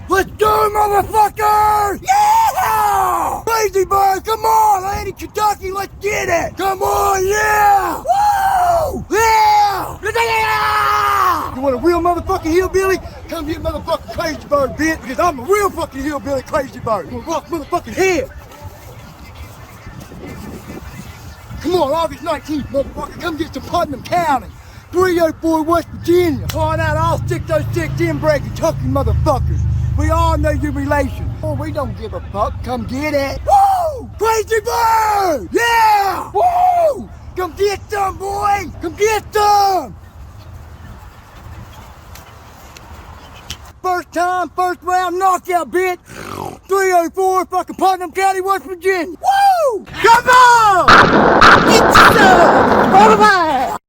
Let's go, motherfucker! Yeah! Crazy bird, come on! Lady Kentucky, let's get it! Come on, yeah! Woo! Yeah! Yeah! You want a real motherfucking hillbilly? Come get motherfucking crazy bird, bitch, because I'm a real fucking hillbilly crazy bird. I'm gonna rock motherfucking head. Come on, August 19th, motherfucker, come get some Putnam County. 304 West Virginia. Calling out all 606 inbred Kentucky motherfuckers. We all know your relation. Oh, we don't give a fuck. Come get it. Woo! Crazy bird! Yeah! Woo! Come get some, boy! Come get some! First time, first round knockout, bitch. 304 fucking Putnam County, West Virginia. Woo! Come on! Get some! Bye-bye!